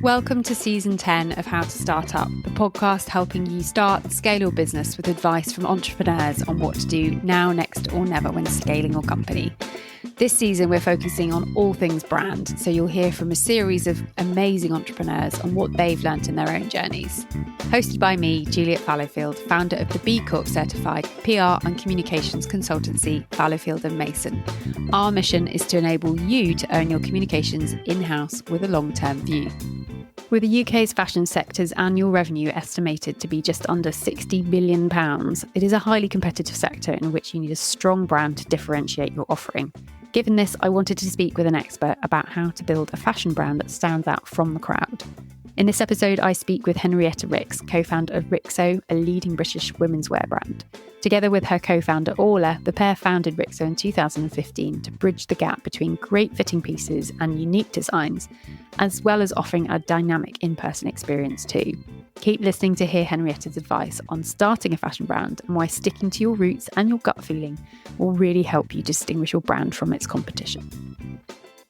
Welcome to Season 10 of How to Start Up, the podcast helping you start, scale your business with advice from entrepreneurs on what to do now, next or never when scaling your company. This season, we're focusing on all things brand, so you'll hear from a series of amazing entrepreneurs on what they've learnt in their own journeys. Hosted by me, Juliet Fallowfield, founder of the B Corp certified PR and communications consultancy, Fallowfield & Mason. Our mission is to enable you to own your communications in-house with a long-term view. With the UK's fashion sector's annual revenue estimated to be just under £60 billion, it is a highly competitive sector in which you need a strong brand to differentiate your offering. Given this, I wanted to speak with an expert about how to build a fashion brand that stands out from the crowd. In this episode, I speak with Henrietta Rix, co-founder of RIXO, a leading British women's wear brand. Together with her co-founder Orla, the pair founded RIXO in 2015 to bridge the gap between great fitting pieces and unique designs, as well as offering a dynamic in-person experience too. Keep listening to hear Henrietta's advice on starting a fashion brand and why sticking to your roots and your gut feeling will really help you distinguish your brand from its competition.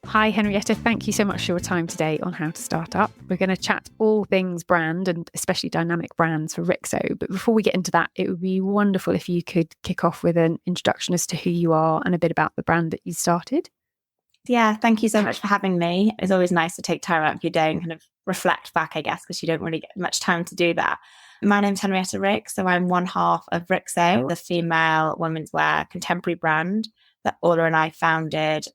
Hi Henrietta, thank you so much for your time today on How to Start Up. We're going to chat all things brand and especially dynamic brands for RIXO. But before we get into that, it would be wonderful if you could kick off with an introduction as to who you are and a bit about the brand that you started. Yeah, thank you so much for having me. It's always nice to take time out of your day and kind of reflect back, I guess, because you don't really get much time to do that. My name's Henrietta Rix, so I'm one half of RIXO, the female women's wear contemporary brand that Orla and I founded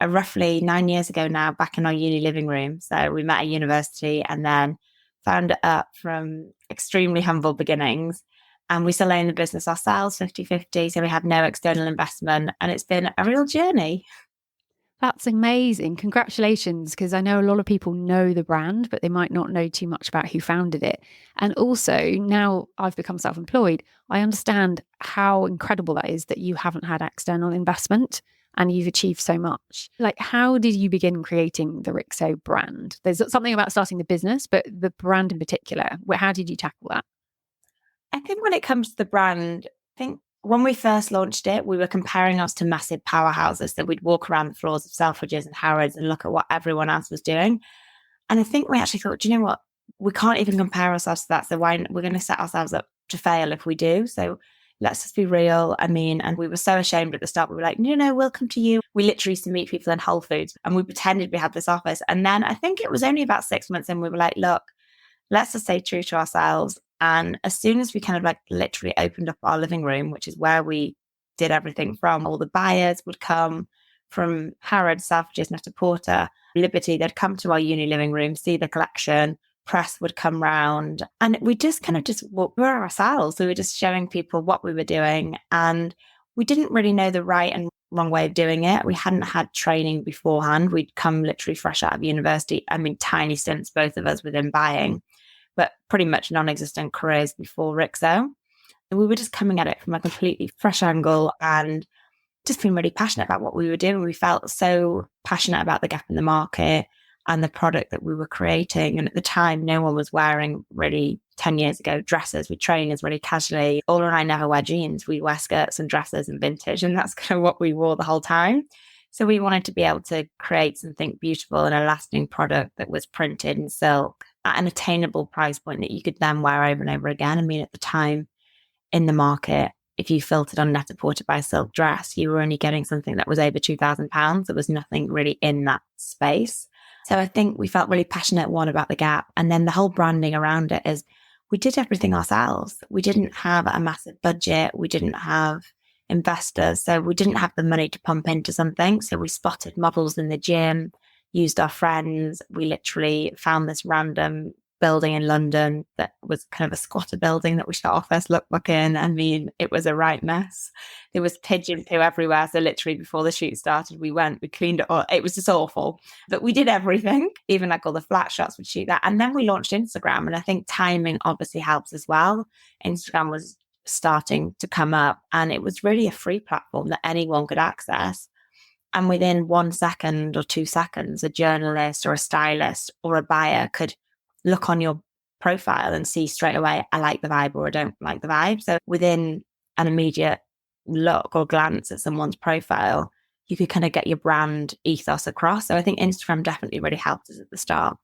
roughly 9 years ago now, back in our uni living room. So we met at university and then found it up from extremely humble beginnings. And we still own the business ourselves, 50-50. So we have no external investment. And it's been a real journey. That's amazing. Congratulations, because I know a lot of people know the brand, but they might not know too much about who founded it. And also, now I've become self-employed, I understand how incredible that is that you haven't had external investment and you've achieved so much. Like, how did you begin creating the RIXO brand? There's something about starting the business, but the brand in particular, how did you tackle that? I think when it comes to the brand, I think when we first launched it, we were comparing us to massive powerhouses that we'd walk around the floors of Selfridges and Harrods and look at what everyone else was doing. And I think we actually thought, do you know what? We can't even compare ourselves to that. So why we're going to set ourselves up to fail if we do. So let's just be real. I mean, and we were so ashamed at the start. We were like, no, we'll come to you. We literally used to meet people in Whole Foods and we pretended we had this office. And then I think it was only about 6 months in, we were like, look, let's just stay true to ourselves. And as soon as we kind of like literally opened up our living room, which is where we did everything from, all the buyers would come from Harrods, Selfridges, Net-a-Porter, Liberty. They'd come to our uni living room, see the collection. Press would come round and we just kind of we were ourselves. We were just showing people what we were doing and we didn't really know the right and wrong way of doing it. We hadn't had training beforehand. We'd come literally fresh out of university. I mean, tiny stints, both of us within buying, but pretty much non-existent careers before RIXO. And we were just coming at it from a completely fresh angle and just being really passionate about what we were doing. We felt so passionate about the gap in the market and the product that we were creating. And at the time, no one was wearing really 10 years ago dresses with trainers really casually. Orla and I never wear jeans. We wear skirts and dresses and vintage. And that's kind of what we wore the whole time. So we wanted to be able to create something beautiful and a lasting product that was printed in silk at an attainable price point that you could then wear over and over again. I mean, at the time in the market, if you filtered on Net-a-Porter by a silk dress, you were only getting something that was over £2,000. There was nothing really in that space. So I think we felt really passionate, one, about the gap. And then the whole branding around it is we did everything ourselves. We didn't have a massive budget. We didn't have investors. So we didn't have the money to pump into something. So we spotted models in the gym, used our friends. We literally found this random building in London that was kind of a squatter building that we shot our first lookbook in. I mean, it was a right mess. There was pigeon poo everywhere. So literally before the shoot started, we cleaned it all. It was just awful. But we did everything, even like all the flat shots would shoot that. And then we launched Instagram. And I think timing obviously helps as well. Instagram was starting to come up and it was really a free platform that anyone could access. And within 1 second or 2 seconds, a journalist or a stylist or a buyer could look on your profile and see straight away, I like the vibe or I don't like the vibe. So within an immediate look or glance at someone's profile, you could kind of get your brand ethos across. So I think Instagram definitely really helped us at the start.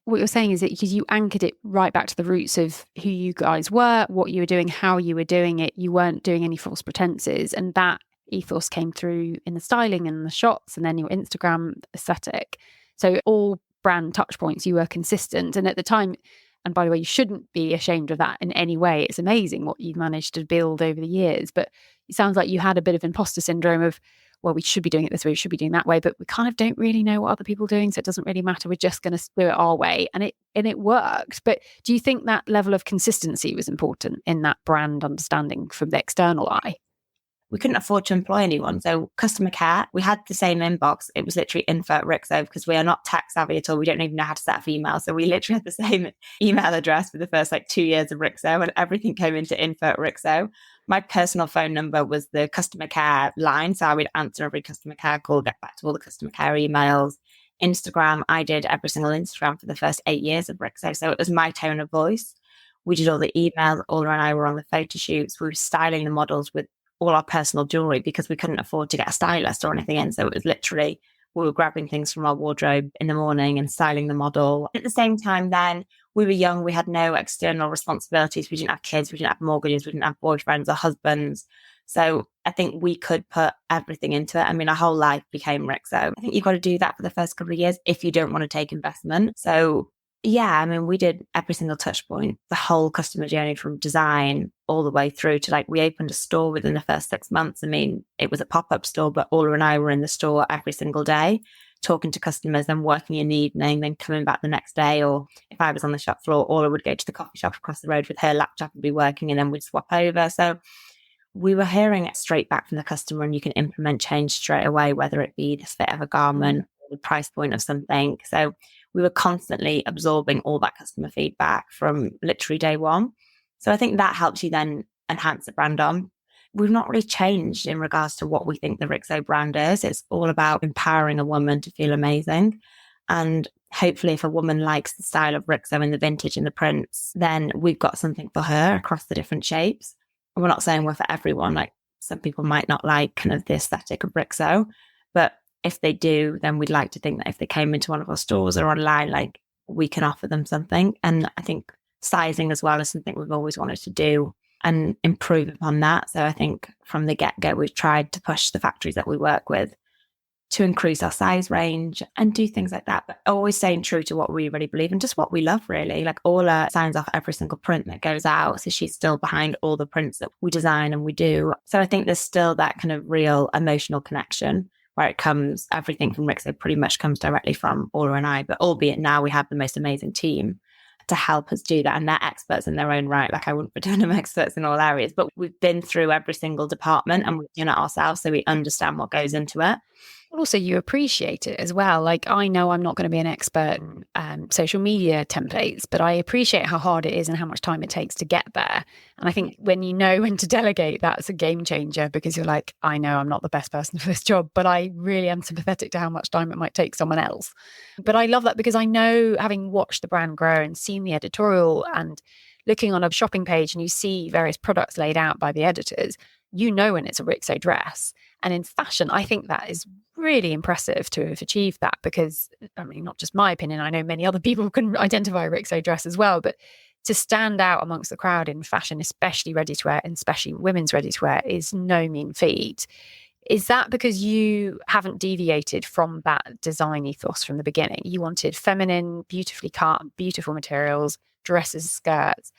what you're saying is that because you anchored it right back to the roots of who you guys were, what you were doing, how you were doing it, you weren't doing any false pretenses. And that ethos came through in the styling and the shots and then your Instagram aesthetic. So all brand touch points, you were consistent. And at the time, and by the way, you shouldn't be ashamed of that in any way. It's amazing what you've managed to build over the years. But it sounds like you had a bit of imposter syndrome of, well, we should be doing it this way, we should be doing that way, but we kind of don't really know what other people are doing. So it doesn't really matter. We're just going to do it our way. And it worked. But do you think that level of consistency was important in that brand understanding from the external eye? We couldn't afford to employ anyone. So customer care, we had the same inbox. It was literally info@RIXO because we are not tech savvy at all. We don't even know how to set up email. So we literally had the same email address for the first 2 years of RIXO, and everything came into info@RIXO. My personal phone number was the customer care line. So I would answer every customer care call, get back to all the customer care emails. Instagram, I did every single Instagram for the first 8 years of RIXO. So it was my tone of voice. We did all the emails. Ola and I were on the photo shoots. We were styling the models with all our personal jewelry because we couldn't afford to get a stylist or anything in. So it was literally, we were grabbing things from our wardrobe in the morning and styling the model. At the same time, then we were young. We had no external responsibilities. We didn't have kids. We didn't have mortgages. We didn't have boyfriends or husbands. So I think we could put everything into it. I mean, our whole life became RIXO. I think you've got to do that for the first couple of years if you don't want to take investment. So yeah, I mean, we did every single touch point, the whole customer journey from design all the way through to we opened a store within the first 6 months. I mean, it was a pop-up store, but Ola and I were in the store every single day, talking to customers, then working in the evening, then coming back the next day. Or if I was on the shop floor, Ola would go to the coffee shop across the road with her laptop and be working, and then we'd swap over. So we were hearing it straight back from the customer, and you can implement change straight away, whether it be the fit of a garment or the price point of something. So we were constantly absorbing all that customer feedback from literally day one. So I think that helps you then enhance the brand on. We've not really changed in regards to what we think the RIXO brand is. It's all about empowering a woman to feel amazing. And hopefully if a woman likes the style of RIXO and the vintage and the prints, then we've got something for her across the different shapes. And we're not saying we're for everyone. Some people might not like kind of the aesthetic of RIXO, but if they do, then we'd like to think that if they came into one of our stores or online, we can offer them something. And I think sizing as well is something we've always wanted to do and improve upon that. So I think from the get-go, we've tried to push the factories that we work with to increase our size range and do things like that, but always staying true to what we really believe and just what we love, really. Ola signs off every single print that goes out. So she's still behind all the prints that we design and we do. So I think there's still that kind of real emotional connection where it comes, everything from RIXO pretty much comes directly from Ola and I, but albeit now we have the most amazing team to help us do that. And they're experts in their own right. I wouldn't pretend I'm experts in all areas, but we've been through every single department and we've done it ourselves. So we understand what goes into it. Also, you appreciate it as well. I know I'm not going to be an expert in social media templates, but I appreciate how hard it is and how much time it takes to get there. And I think when you know when to delegate, that's a game changer because you're like, I know I'm not the best person for this job, but I really am sympathetic to how much time it might take someone else. But I love that because I know, having watched the brand grow and seen the editorial and looking on a shopping page and you see various products laid out by the editors, you know when it's a RIXO dress. And in fashion, I think that is really impressive to have achieved that because, I mean, not just my opinion, I know many other people can identify a RIXO dress as well, but to stand out amongst the crowd in fashion, especially ready-to-wear and especially women's ready-to-wear, is no mean feat. Is that because you haven't deviated from that design ethos from the beginning? You wanted feminine, beautifully cut, beautiful materials, dresses, skirts.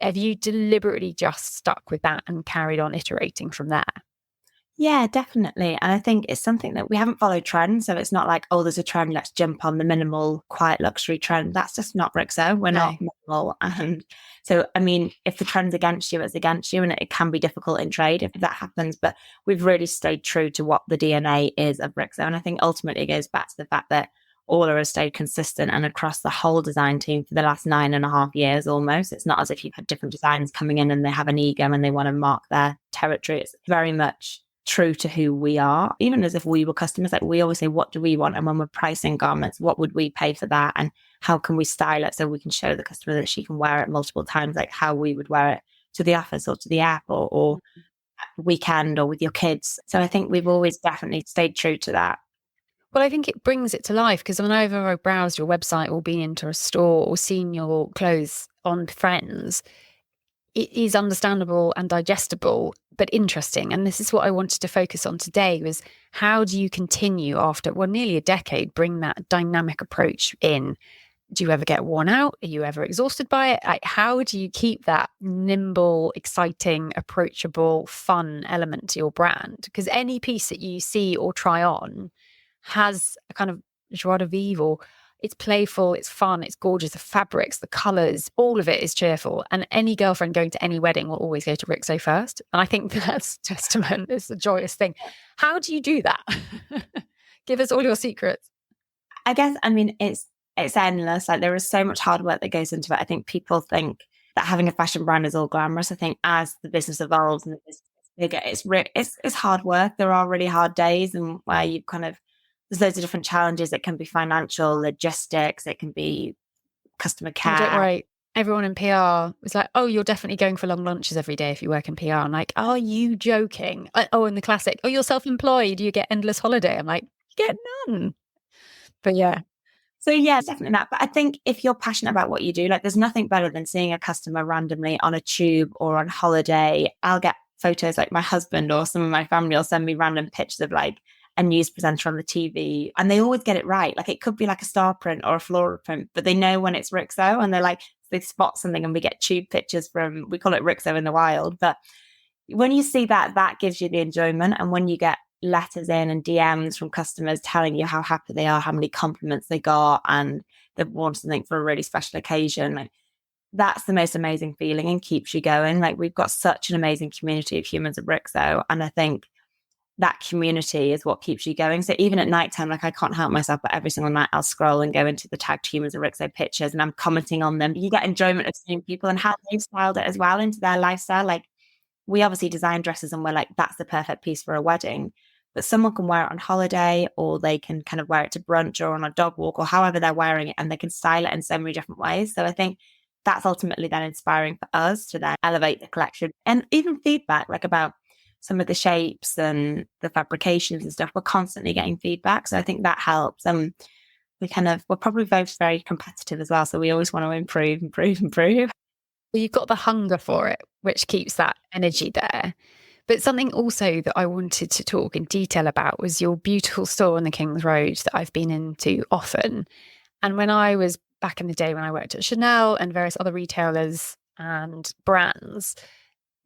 Have you deliberately just stuck with that and carried on iterating from there? Yeah, definitely. And I think it's something that we haven't followed trends. So it's not like, oh, there's a trend, let's jump on the minimal, quiet luxury trend. That's just not RIXO. We're not minimal. And so, I mean, if the trend's against you, it's against you. And it can be difficult in trade if that happens. But we've really stayed true to what the DNA is of RIXO. And I think ultimately it goes back to the fact that Ola has stayed consistent and across the whole design team for the last 9.5 years almost. It's not as if you've had different designers coming in and they have an ego and they want to mark their territory. It's very much true to who we are, even as if we were customers. We always say, what do we want? And when we're pricing garments, what would we pay for that? And how can we style it so we can show the customer that she can wear it multiple times, like how we would wear it to the office or to the app or weekend or with your kids. So I think we've always definitely stayed true to that. Well, I think it brings it to life because whenever I've browsed your website or been into a store or seen your clothes on Friends, it is understandable and digestible, but interesting. And this is what I wanted to focus on today was how do you continue after, well, nearly a decade, bring that dynamic approach in? Do you ever get worn out? Are you ever exhausted by it? Like, how do you keep that nimble, exciting, approachable, fun element to your brand? Because any piece that you see or try on has a kind of joie de vivre, or it's playful, it's fun, it's gorgeous. The fabrics, the colors, all of it is cheerful. And any girlfriend going to any wedding will always go to RIXO first. And I think that's testament. It's a joyous thing. How do you do that? Give us all your secrets. I guess, I mean, it's endless. Like there is so much hard work that goes into it. I think people think that having a fashion brand is all glamorous. I think as the business evolves and the business gets bigger, it's hard work. There are really hard days and where you kind of, there's loads of different challenges. It can be financial, logistics, it can be customer care. Oh, don't worry. Everyone in PR was like, oh, you're definitely going for long lunches every day if you work in PR. I'm like, are you joking? Oh, and the classic, oh, you're self-employed, you get endless holiday. I'm like, you get none. But yeah. So yeah, definitely that. But I think if you're passionate about what you do, like there's nothing better than seeing a customer randomly on a tube or on holiday. I'll get photos, like my husband or some of my family will send me random pictures of like a news presenter on the TV, and they always get it right. Like it could be like a star print or a floral print, but they know when it's RIXO, and they're like, they spot something, and we get tube pictures from, we call it RIXO in the wild. But when you see that, that gives you the enjoyment. And when you get letters in and DMs from customers telling you how happy they are, how many compliments they got, and they've worn something for a really special occasion, like that's the most amazing feeling and keeps you going. Like we've got such an amazing community of humans at RIXO, and I think that community is what keeps you going. So even at nighttime, like I can't help myself, but every single night I'll scroll and go into the tagged humans at RIXO pictures and I'm commenting on them. You get enjoyment of seeing people and how they've styled it as well into their lifestyle. Like we obviously design dresses and we're like, that's the perfect piece for a wedding. But someone can wear it on holiday, or they can kind of wear it to brunch or on a dog walk or however they're wearing it, and they can style it in so many different ways. So I think that's ultimately then inspiring for us to then elevate the collection. And even feedback like about some of the shapes and the fabrications and stuff, we're constantly getting feedback. So I think that helps. And we're probably both very competitive as well. So we always want to improve. Well, you've got the hunger for it, which keeps that energy there. But something also that I wanted to talk in detail about was your beautiful store on the King's Road that I've been into often. And when I was back in the day when I worked at Chanel and various other retailers and brands,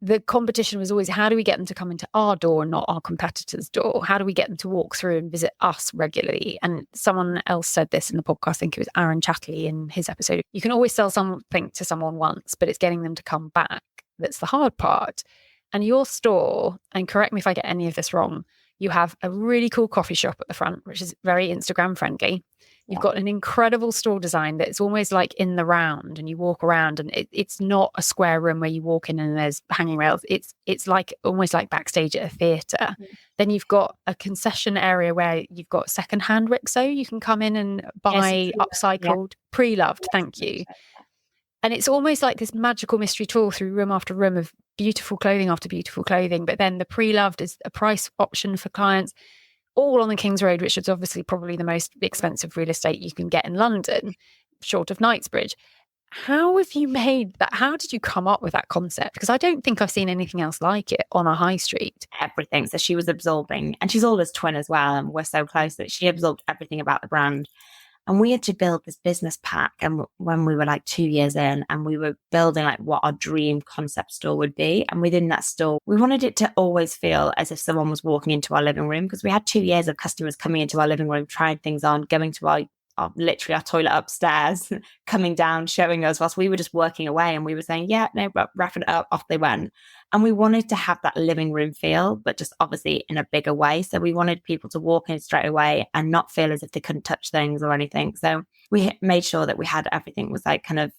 the competition was always, how do we get them to come into our door, not our competitor's door? How do we get them to walk through and visit us regularly? And someone else said this in the podcast, I think it was Aaron Chatley in his episode. You can always sell something to someone once, but it's getting them to come back that's the hard part. And your store, and correct me if I get any of this wrong, you have a really cool coffee shop at the front, which is very Instagram friendly. You've got an incredible store design that's almost like in the round, and you walk around and it's not a square room where you walk in and there's hanging rails. It's like almost like backstage at a theatre. Mm-hmm. Then you've got a concession area where you've got secondhand RIXO. You can come in and buy upcycled, pre-loved, thank you. And it's almost like this magical mystery tour through room after room of beautiful clothing after beautiful clothing. But then the pre-loved is a price option for clients, all on the King's Road, which is obviously probably the most expensive real estate you can get in London, short of Knightsbridge. How have you made that? How did you come up with that concept? Because I don't think I've seen anything else like it on a high street. Everything. So she was absorbing, and she's Ola's twin as well, and we're so close that she absorbed everything about the brand. And we had to build this business pack. And when we were like 2 years in, and we were building like what our dream concept store would be. And within that store, we wanted it to always feel as if someone was walking into our living room, because we had 2 years of customers coming into our living room, trying things on, going to literally our toilet upstairs, coming down, showing us whilst we were just working away. And we were saying, yeah, no, but wrapping it up, off they went. And we wanted to have that living room feel, but just obviously in a bigger way. So we wanted people to walk in straight away and not feel as if they couldn't touch things or anything. So we made sure that we had everything was like kind of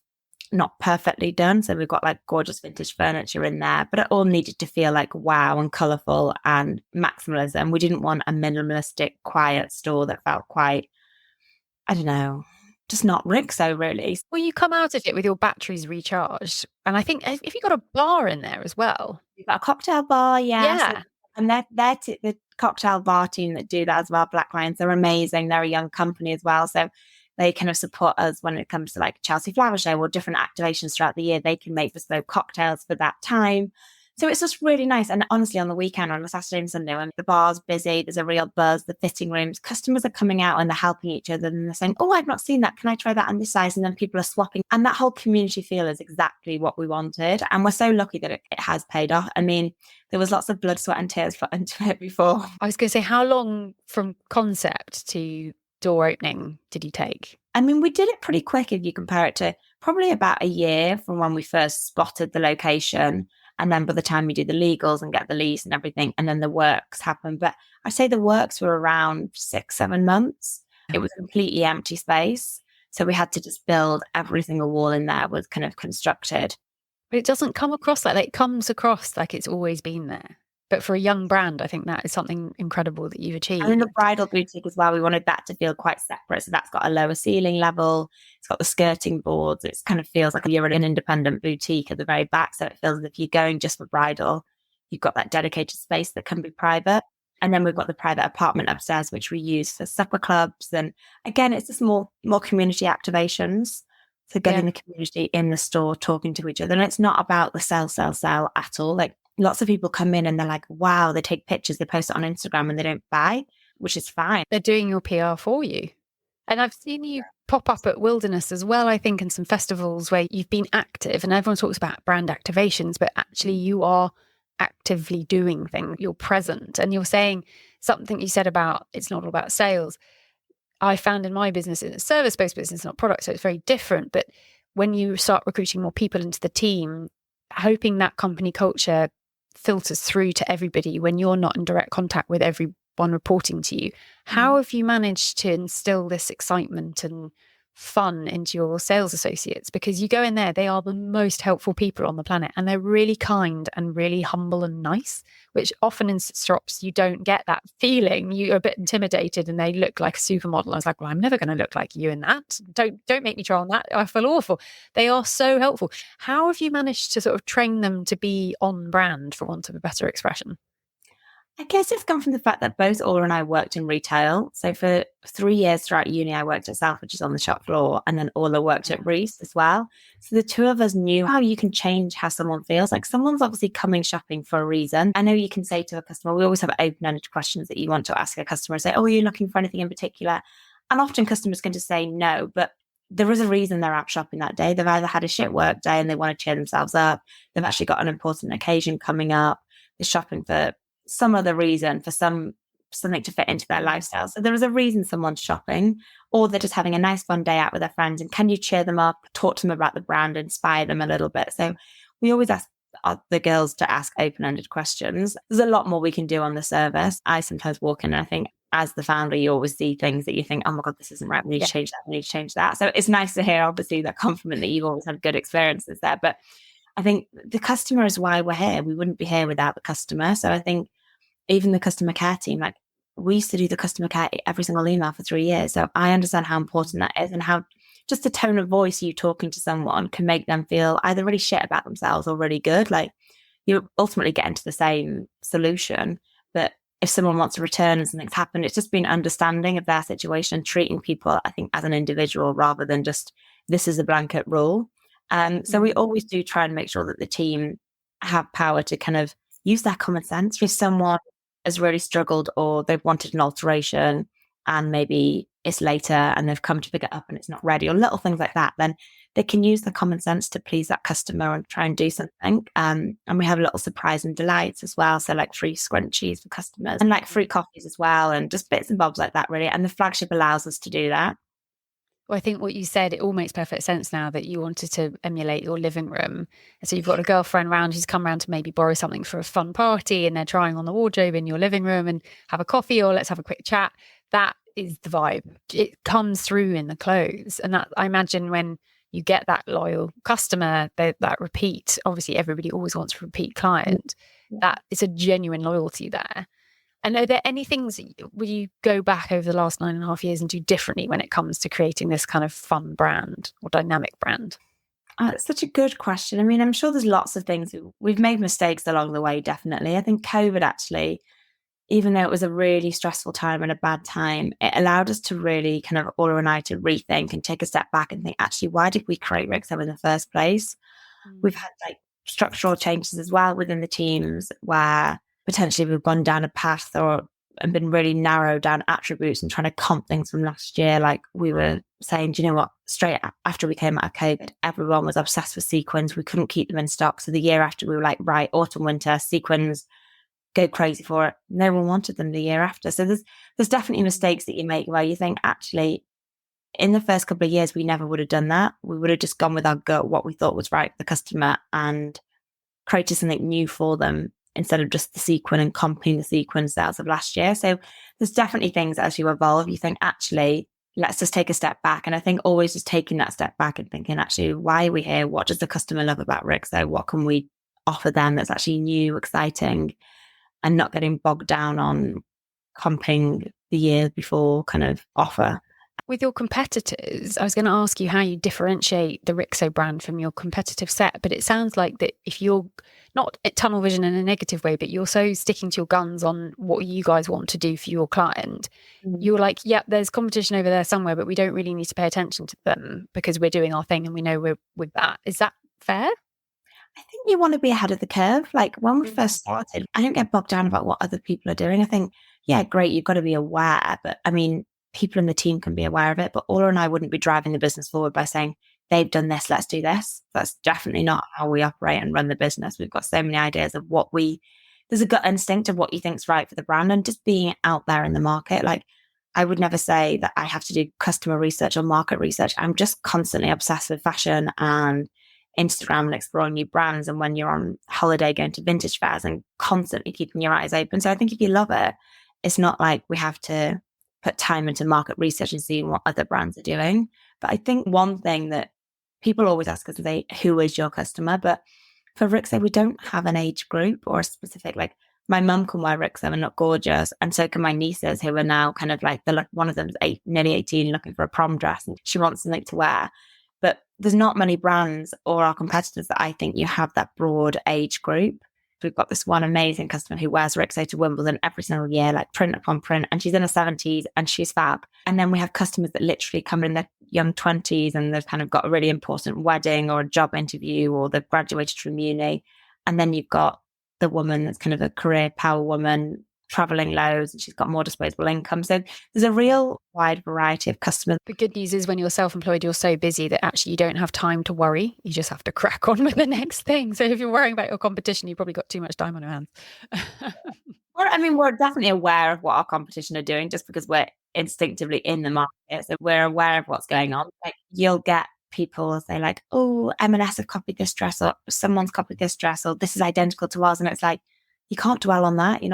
not perfectly done. So we've got like gorgeous vintage furniture in there, but it all needed to feel like wow and colourful and maximalism. We didn't want a minimalistic, quiet store that felt quite, I don't know, just not RIXO really. Well, you come out of it with your batteries recharged. And I think if you got a bar in there as well. You've got a cocktail bar, yeah. So, and the cocktail bar team that do that as well, Black Lions. They're amazing. They're a young company as well. So they kind of support us when it comes to like Chelsea Flower Show or different activations throughout the year. They can make bespoke cocktails for that time. So it's just really nice. And honestly, on the weekend, on a Saturday and Sunday, when the bar's busy, there's a real buzz, the fitting rooms, customers are coming out and they're helping each other and they're saying, oh, I've not seen that. Can I try that on this size? And then people are swapping. And that whole community feel is exactly what we wanted. And we're so lucky that it has paid off. I mean, there was lots of blood, sweat and tears put into it before. I was going to say, how long from concept to door opening did you take? I mean, we did it pretty quick if you compare it to probably about a year from when we first spotted the location. And then by the time we do the legals and get the lease and everything, and then the works happen. But I'd say the works were around 6-7 months. It was a completely empty space. So we had to just build every single wall in there was kind of constructed. But it doesn't come across like that. It comes across like it's always been there. But for a young brand, I think that is something incredible that you've achieved. And in the bridal boutique as well, we wanted that to feel quite separate. So that's got a lower ceiling level. It's got the skirting boards. It kind of feels like you're in an independent boutique at the very back. So it feels as if you're going just for bridal. You've got that dedicated space that can be private. And then we've got the private apartment upstairs, which we use for supper clubs. And again, it's just more community activations. So getting the community in the store, talking to each other. And it's not about the sell at all. Like, lots of people come in and they're like, wow, they take pictures, they post it on Instagram and they don't buy, which is fine. They're doing your PR for you. And I've seen you pop up at Wilderness as well, I think, in some festivals where you've been active and everyone talks about brand activations, but actually you are actively doing things. You're present. And you're saying something you said about it's not all about sales. I found in my business, it's a service-based business, not product, so it's very different. But when you start recruiting more people into the team, hoping that company culture filters through to everybody when you're not in direct contact with everyone reporting to you. How have you managed to instill this excitement and fun into your sales associates? Because you go in there, they are the most helpful people on the planet and they're really kind and really humble and nice, which often in shops you don't get that feeling. You're a bit intimidated and they look like a supermodel. I was like, well, I'm never going to look like you in that. Don't make me try on that. I feel awful. They are so helpful. How have you managed to sort of train them to be on brand, for want of a better expression? I guess it's come from the fact that both Orla and I worked in retail. So for 3 years throughout uni, I worked at Selfridges on the shop floor, and then Orla worked at Reese as well. So the two of us knew how you can change how someone feels. Like, someone's obviously coming shopping for a reason. I know you can say to a customer, we always have open-ended questions that you want to ask a customer. Say, oh, are you looking for anything in particular? And often customers can just say no, but there is a reason they're out shopping that day. They've either had a shit work day and they want to cheer themselves up. They've actually got an important occasion coming up. They're shopping for some other reason, for something to fit into their lifestyle. So there is a reason someone's shopping, or they're just having a nice fun day out with their friends. And can you cheer them up, talk to them about the brand, inspire them a little bit? So we always ask the girls to ask open-ended questions. There's a lot more we can do on the service. I sometimes walk in and I think, as the founder, you always see things that you think, oh my God, this isn't right. We need to change that. We need to change that. So it's nice to hear, obviously, that compliment that you've always had good experiences there. But I think the customer is why we're here. We wouldn't be here without the customer. So I think even the customer care team, like, we used to do the customer care every single email for 3 years. So I understand how important that is, and how just the tone of voice you talking to someone can make them feel either really shit about themselves or really good. Like, you ultimately get into the same solution. But if someone wants to return and something's happened, it's just being understanding of their situation, treating people, I think, as an individual rather than just this is a blanket rule. So we always do try and make sure that the team have power to kind of use that common sense. If someone has really struggled or they've wanted an alteration and maybe it's later and they've come to pick it up and it's not ready, or little things like that, then they can use the common sense to please that customer and try and do something. And we have little surprise and delights as well. So like free scrunchies for customers and like free coffees as well, and just bits and bobs like that, really. And the flagship allows us to do that. Well, I think what you said, it all makes perfect sense now, that you wanted to emulate your living room. And so you've got a girlfriend round who's come round to maybe borrow something for a fun party, and they're trying on the wardrobe in your living room and have a coffee, or let's have a quick chat. That is the vibe. It comes through in the clothes. And that, I imagine, when you get that loyal customer, that repeat, obviously everybody always wants a repeat client, that it's a genuine loyalty there. And are there any things will you go back over the last 9.5 years and do differently when it comes to creating this kind of fun brand or dynamic brand? It's such a good question. I mean, I'm sure there's lots of things. We've made mistakes along the way, definitely. I think COVID actually even though it was a really stressful time and a bad time, it allowed us to really kind of all and I to rethink and take a step back and think, actually, why did we create RIXO in the first place? We've had like structural changes as well within the teams where potentially we've gone down a path and been really narrowed down attributes and trying to comp things from last year. Like we were saying, do you know what? Straight after we came out of COVID, everyone was obsessed with sequins. We couldn't keep them in stock. So the year after, we were like, right, autumn, winter, sequins, go crazy for it. No one wanted them the year after. So there's definitely mistakes that you make where you think, actually, in the first couple of years, we never would have done that. We would have just gone with our gut, what we thought was right for the customer, and created something new for them instead of just the sequin and comping the sequin sales of last year. So there's definitely things as you evolve, you think, actually, let's just take a step back. And I think always just taking that step back and thinking, actually, why are we here? What does the customer love about RIXO? What can we offer them that's actually new, exciting, and not getting bogged down on comping the year before kind of offer. With your competitors, I was going to ask you how you differentiate the RIXO brand from your competitive set, but it sounds like that if you're not tunnel vision in a negative way, but you're so sticking to your guns on what you guys want to do for your client, you're like, yeah, there's competition over there somewhere, but we don't really need to pay attention to them because we're doing our thing and we know we're with that. Is that fair? I think you want to be ahead of the curve. Like when we first started, I don't get bogged down about what other people are doing. I think, yeah, great, you've got to be aware. But I mean, people in the team can be aware of it, but Ola and I wouldn't be driving the business forward by saying, they've done this, let's do this. That's definitely not how we operate and run the business. We've got so many ideas of there's a gut instinct of what you think's right for the brand and just being out there in the market. Like I would never say that I have to do customer research or market research. I'm just constantly obsessed with fashion and Instagram and exploring new brands. And when you're on holiday, going to vintage fairs and constantly keeping your eyes open. So I think if you love it, it's not like we have to put time into market research and seeing what other brands are doing. But I think one thing that people always ask us is, who is your customer? But for RIXO, we don't have an age group or a specific, like my mum can wear RIXO and look gorgeous. And so can my nieces who are now kind of like, one of them's nearly 18 looking for a prom dress and she wants something to wear. But there's not many brands or our competitors that I think you have that broad age group. We've got this one amazing customer who wears RIXO to Wimbledon every single year, like print upon print, and she's in her 70s and she's fab. And then we have customers that literally come in their young 20s and they've kind of got a really important wedding or a job interview or they've graduated from uni. And then you've got the woman that's kind of a career power woman, traveling loads, and she's got more disposable income. So there's a real wide variety of customers. The good news is when you're self-employed, you're so busy that actually you don't have time to worry. You just have to crack on with the next thing. So if you're worrying about your competition, you've probably got too much time on your hands. Well, I mean, we're definitely aware of what our competition are doing just because we're instinctively in the market. So we're aware of what's going on. Like you'll get people say like, oh, M&S have copied this dress or someone's copied this dress or this is identical to ours. And it's like, you can't dwell on that.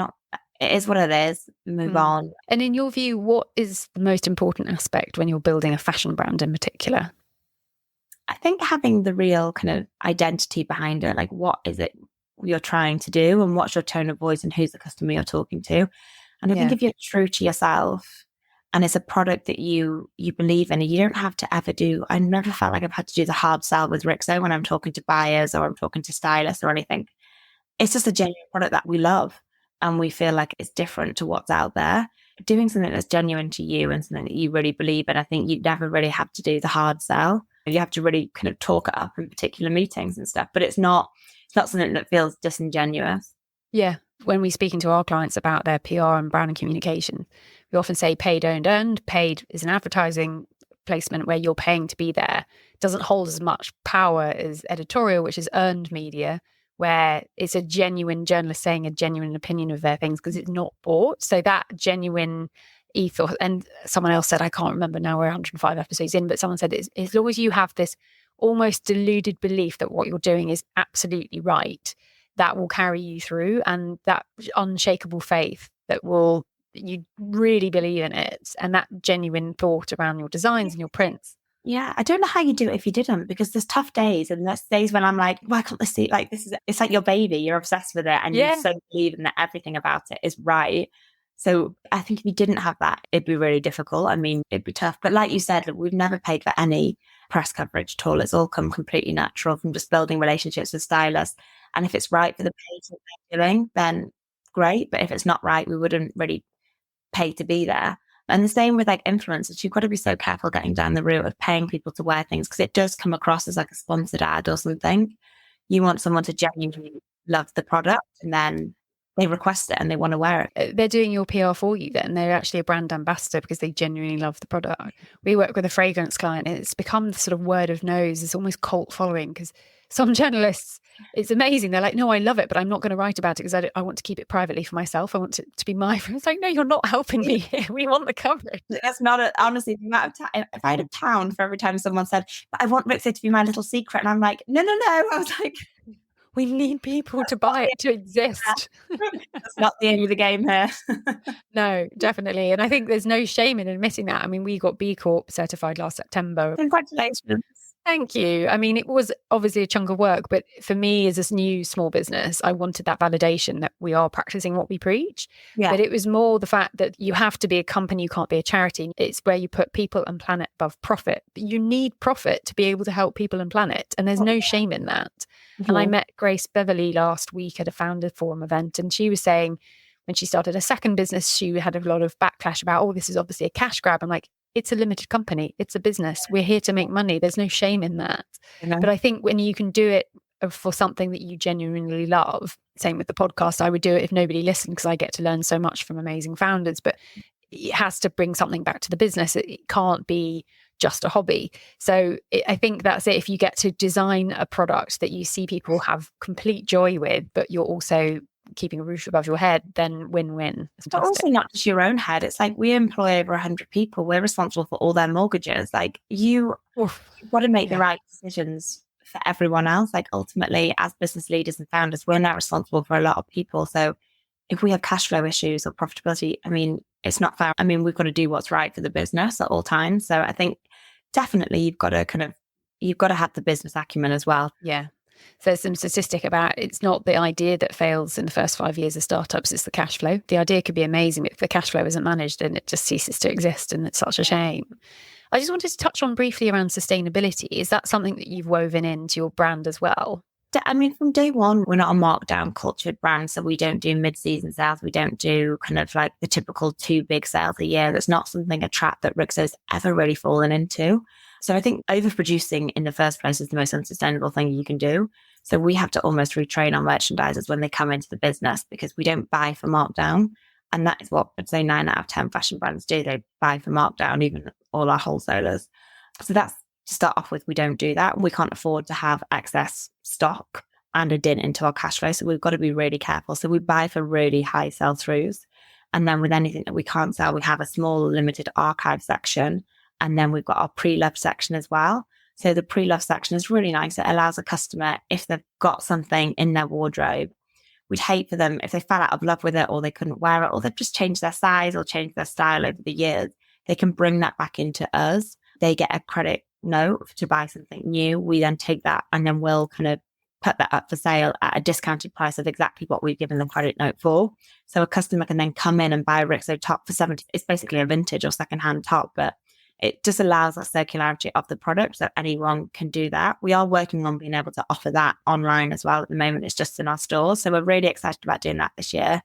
It is what it is. Move on. And in your view, what is the most important aspect when you're building a fashion brand in particular? I think having the real kind of identity behind it, like what is it you're trying to do and what's your tone of voice and who's the customer you're talking to. And I think if you're true to yourself and it's a product that you believe in, you don't have to ever I never felt like I've had to do the hard sell with RIXO when I'm talking to buyers or I'm talking to stylists or anything. It's just a genuine product that we love. And we feel like it's different to what's out there. Doing something that's genuine to you and something that you really believe in, I think you never really have to do the hard sell. You have to really kind of talk it up in particular meetings and stuff. But it's not something that feels disingenuous. Yeah. When we're speaking to our clients about their PR and brand and communication, we often say paid, owned, earned. Paid is an advertising placement where you're paying to be there. It doesn't hold as much power as editorial, which is earned media, where it's a genuine journalist saying a genuine opinion of their things because it's not bought. So that genuine ethos, and someone else said, I can't remember now, we're 105 episodes in, but someone said, as long as you have this almost deluded belief that what you're doing is absolutely right, that will carry you through, and that unshakable faith that you really believe in it, and that genuine thought around your designs and your prints. Yeah, I don't know how you do it if you didn't, because there's tough days and there's days when I'm like, why can't this see, like it's like your baby, you're obsessed with it and you so believe in that everything about it is right. So I think if you didn't have that, it'd be really difficult. I mean, it'd be tough. But like you said, we've never paid for any press coverage at all. It's all come completely natural from just building relationships with stylists. And if it's right for the page that they're doing, then great. But if it's not right, we wouldn't really pay to be there. And the same with like influencers. You've got to be so careful getting down the route of paying people to wear things, because it does come across as like a sponsored ad or something. You want someone to genuinely love the product, and then they request it and they want to wear it. They're doing your PR for you then. They're actually a brand ambassador because they genuinely love the product. We work with a fragrance client and it's become the sort of word of nose. It's almost cult following, because some journalists, it's amazing. They're like, no, I love it, but I'm not going to write about it because I want to keep it privately for myself. I want it to be my friend. It's like, no, you're not helping me here. We want the coverage. It's not, honestly, the amount of time, if I had a pound for every time someone said, but I want RIXO to be my little secret. And I'm like, no. I was like, we need people to buy it to exist. That's not the end of the game here. No, definitely. And I think there's no shame in admitting that. I mean, we got B Corp certified last September. Congratulations. Thank you. I mean, it was obviously a chunk of work, but for me as a new small business, I wanted that validation that we are practicing what we preach. Yeah. But it was more the fact that you have to be a company, you can't be a charity. It's where you put people and planet above profit. You need profit to be able to help people and planet. And there's no shame in that. Mm-hmm. And I met Grace Beverly last week at a Founder Forum event, and she was saying when she started a second business, she had a lot of backlash about, oh, this is obviously a cash grab. I'm like, it's a limited company. It's a business. We're here to make money. There's no shame in that. But I think when you can do it for something that you genuinely love, same with the podcast, I would do it if nobody listened because I get to learn so much from amazing founders, but it has to bring something back to the business. It can't be just a hobby. So I think that's it. If you get to design a product that you see people have complete joy with, but you're also keeping a roof above your head, then win-win. But also not just your own head. It's like we employ over 100 people. We're responsible for all their mortgages. Like you've got to make the right decisions for everyone else. Like ultimately, as business leaders and founders, we're now responsible for a lot of people. So if we have cash flow issues or profitability, I mean, it's not fair. I mean, we've got to do what's right for the business at all times. So I think definitely you've got to have the business acumen as well. Yeah. So there's some statistic about it's not the idea that fails in the first 5 years of startups, it's the cash flow. The idea could be amazing, but if the cash flow isn't managed, then it just ceases to exist, and it's such a shame. I just wanted to touch on briefly around sustainability. Is that something that you've woven into your brand as well? I mean, from day one, we're not a markdown cultured brand. So we don't do mid-season sales. We don't do kind of like the typical 2 big sales a year. That's not a trap that RIXO's ever really fallen into. So I think overproducing in the first place is the most unsustainable thing you can do. So we have to almost retrain our merchandisers when they come into the business, because we don't buy for markdown. And that is what I'd say 9 out of 10 fashion brands do. They buy for markdown, even all our wholesalers. So that's to start off with. We don't do that. We can't afford to have excess stock and a dent into our cash flow. So we've got to be really careful. So we buy for really high sell-throughs. And then with anything that we can't sell, we have a small limited archive section. And then we've got our pre-love section as well. So the pre-love section is really nice. It allows a customer, if they've got something in their wardrobe, we'd hate for them if they fell out of love with it or they couldn't wear it or they've just changed their size or changed their style over the years, they can bring that back into us. They get a credit note to buy something new. We then take that and then we'll kind of put that up for sale at a discounted price of exactly what we've given them credit note for. So a customer can then come in and buy a RIXO top for 70. It's basically a vintage or secondhand top, but it just allows that circularity of the product, so anyone can do that. We are working on being able to offer that online as well. At the moment, it's just in our stores. So we're really excited about doing that this year.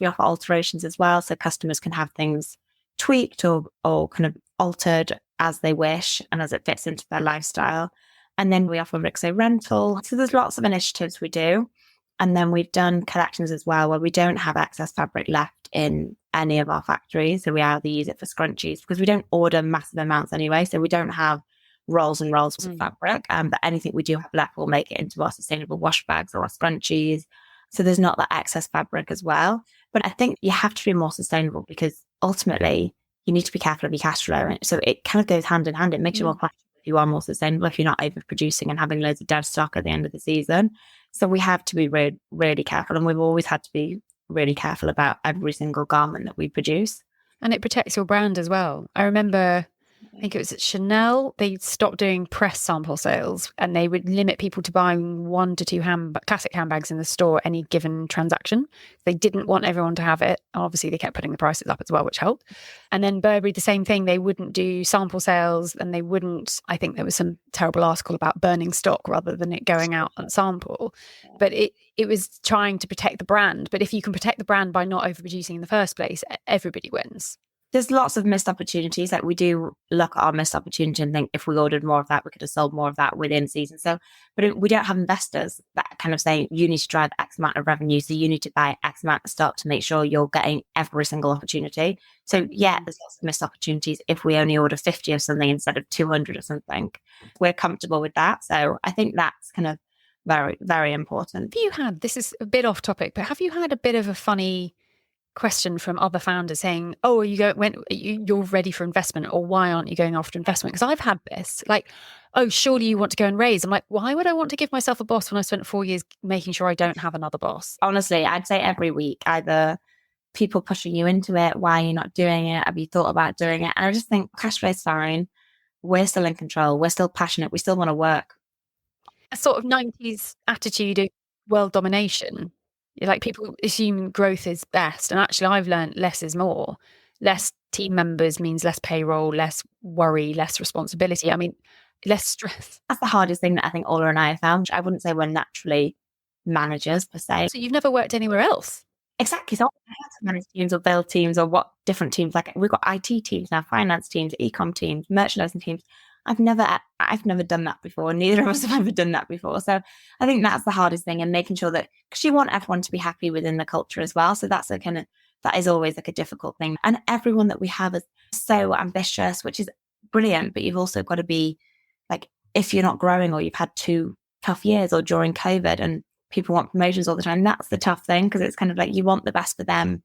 We offer alterations as well, so customers can have things tweaked or kind of altered as they wish and as it fits into their lifestyle. And then we offer RIXO rental. So there's lots of initiatives we do. And then we've done collections as well where we don't have excess fabric left in any of our factories. So we either use it for scrunchies because we don't order massive amounts anyway. So we don't have rolls and rolls of fabric. But anything we do have left, we'll make it into our sustainable wash bags or our scrunchies. So there's not that excess fabric as well. But I think you have to be more sustainable because ultimately you need to be careful of your cash flow. So it kind of goes hand in hand. It makes you more profitable if you are more sustainable, if you're not overproducing and having loads of dead stock at the end of the season. So we have to be really, really careful. And we've always had to be really careful about every single garment that we produce. And it protects your brand as well. I remember I think it was at Chanel, they stopped doing press sample sales and they would limit people to buying 1 to 2 classic handbags in the store any given transaction. They didn't want everyone to have it. Obviously, they kept putting the prices up as well, which helped. And then Burberry, the same thing. They wouldn't do sample sales and they wouldn't, I think there was some terrible article about burning stock rather than it going out on sample. But it was trying to protect the brand. But if you can protect the brand by not overproducing in the first place, everybody wins. There's lots of missed opportunities. Like we do look at our missed opportunity and think if we ordered more of that, we could have sold more of that within season. So, but we don't have investors that kind of say you need to drive X amount of revenue. So you need to buy X amount of stock to make sure you're getting every single opportunity. So yeah, there's lots of missed opportunities if we only order 50 of something instead of 200 or something. We're comfortable with that. So I think that's kind of very, very important. This is a bit off topic, but have you had a bit of a funny question from other founders saying, "Oh, you're ready for investment," or "Why aren't you going after investment?" Because I've had this, like, "Oh, surely you want to go and raise." I'm like, why would I want to give myself a boss when I spent 4 years making sure I don't have another boss? Honestly, I'd say every week, either people pushing you into it, why are you not doing it? Have you thought about doing it? And I just think cash flow is fine. We're still in control. We're still passionate. We still want to work. A sort of 90s attitude of world domination. Like people assume growth is best. And actually I've learned less is more. Less team members means less payroll, less worry, less responsibility. I mean, less stress. That's the hardest thing that I think Ola and I have found. I wouldn't say we're naturally managers per se. So you've never worked anywhere else? Exactly. So I have to manage teams or build teams or what different teams. Like we've got IT teams now, finance teams, e-com teams, merchandising teams. I've never done that before. Neither of us have ever done that before. So I think that's the hardest thing, and making sure that, because you want everyone to be happy within the culture as well. So that is always like a difficult thing. And everyone that we have is so ambitious, which is brilliant. But you've also got to be like, if you're not growing or you've had 2 tough years or during COVID and people want promotions all the time, that's the tough thing, because it's kind of like you want the best for them,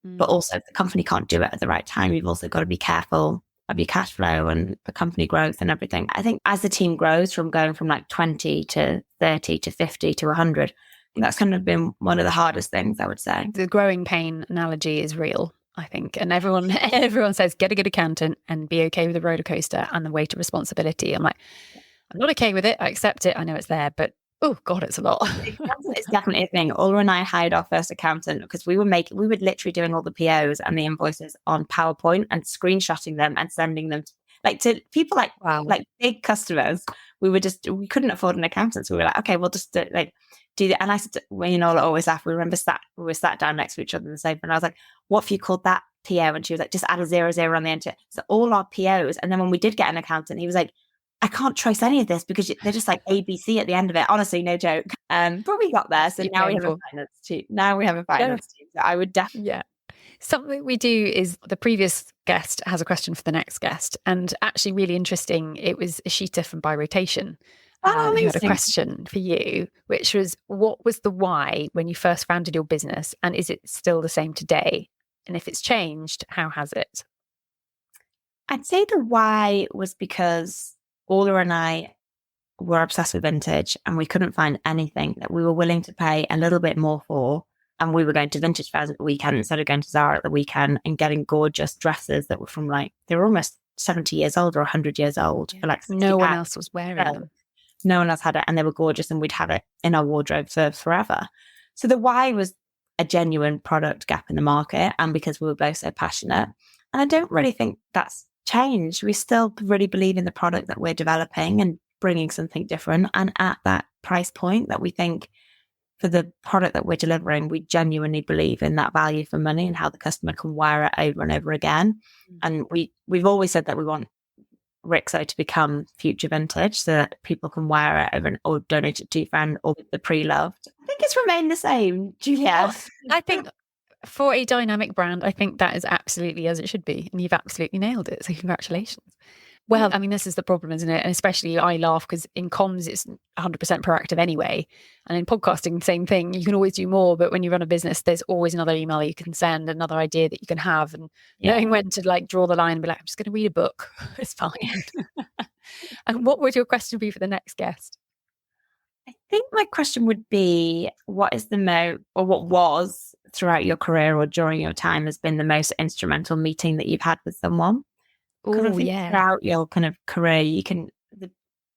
but also if the company can't do it at the right time, you've also got to be careful of your cash flow and the company growth and everything. I think as the team grows from going from like 20 to 30 to 50 to 100, that's kind of been one of the hardest things, I would say. The growing pain analogy is real, I think. And everyone says, get a good accountant and be okay with the roller coaster and the weight of responsibility. I'm like, I'm not okay with it. I accept it. I know it's there, but oh God, it's a lot. It's definitely a thing. Ola and I hired our first accountant because we were literally doing all the POs and the invoices on PowerPoint and screenshotting them and sending them to people like, wow, like big customers. We couldn't afford an accountant. So we were like, okay, we'll just do that. And I said, well, Ola always laugh. We were sat down next to each other in the sofa, and I was like, what if you called that PO? And she was like, just add a 00 on the end to it. So all our POs. And then when we did get an accountant, he was like, I can't trace any of this because they're just like ABC at the end of it. Honestly, no joke. But we got there. So now we have a finance team. So I would definitely. Yeah. Something we do is the previous guest has a question for the next guest. And actually really interesting, it was Ashita from By Rotation who had a question for you, which was, what was the why when you first founded your business? And is it still the same today? And if it's changed, how has it? I'd say the why was because Ola and I were obsessed with vintage, and we couldn't find anything that we were willing to pay a little bit more for. And we were going to vintage fairs at the weekend instead of going to Zara at the weekend and getting gorgeous dresses that were from they were almost 70 years old or 100 years old. For like no one else was wearing them. No one else had it, and they were gorgeous, and we'd have it in our wardrobe for forever. So the why was a genuine product gap in the market, and because we were both so passionate. And I don't really think that's changed. We still really believe in the product that we're developing and bringing something different, and at that price point that we think for the product that we're delivering, we genuinely believe in that value for money and how the customer can wear it over and over again. And we've always said that we want RIXO to become future vintage so that people can wear it over or donate it to a friend or the pre-loved. I think it's remained the same, Julia. I think for a dynamic brand, I think that is absolutely as it should be. And you've absolutely nailed it. So congratulations. Well, I mean, this is the problem, isn't it? And especially I laugh because in comms, it's 100% proactive anyway. And in podcasting, same thing. You can always do more. But when you run a business, there's always another email you can send, another idea that you can have. And knowing when to draw the line and be like, I'm just going to read a book. It's fine. And what would your question be for the next guest? I think my question would be, what was throughout your career or during your time has been the most instrumental meeting that you've had with someone? Oh, yeah. Throughout your kind of career,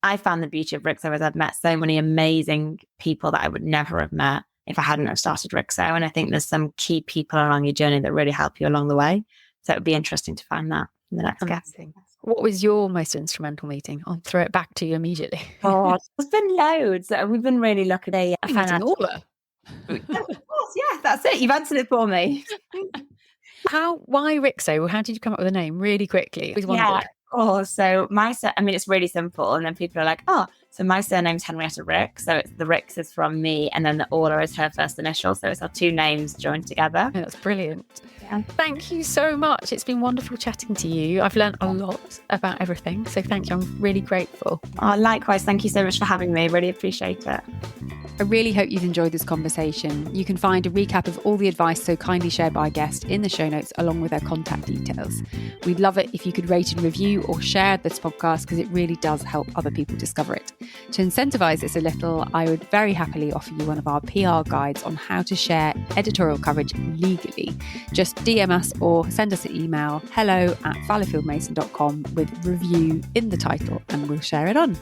I found the beauty of RIXO is I've met so many amazing people that I would never have met if I hadn't have started RIXO. And I think there's some key people along your journey that really help you along the way. So it would be interesting to find that in the next guest. What was your most instrumental meeting? I'll throw it back to you immediately. God, there's been loads. We've been really lucky. I find an Orla. Of course, yeah, that's it. You've answered it for me. Why RIXO? How did you come up with the name really quickly? So it's really simple. And then people are like, so my surname's Henrietta Rix. So it's the Rix is from me. And then the Orla is her first initial. So it's our two names joined together. Oh, that's brilliant. Yeah. Thank you so much. It's been wonderful chatting to you. I've learned a lot about everything. So thank you. I'm really grateful. Likewise. Thank you so much for having me. Really appreciate it. I really hope you've enjoyed this conversation. You can find a recap of all the advice so kindly shared by our guest in the show notes along with their contact details. We'd love it if you could rate and review or share this podcast because it really does help other people discover it. To incentivise this a little, I would very happily offer you one of our PR guides on how to share editorial coverage legally. Just DM us or send us an email hello@fallowfieldmason.com with review in the title and we'll share it on.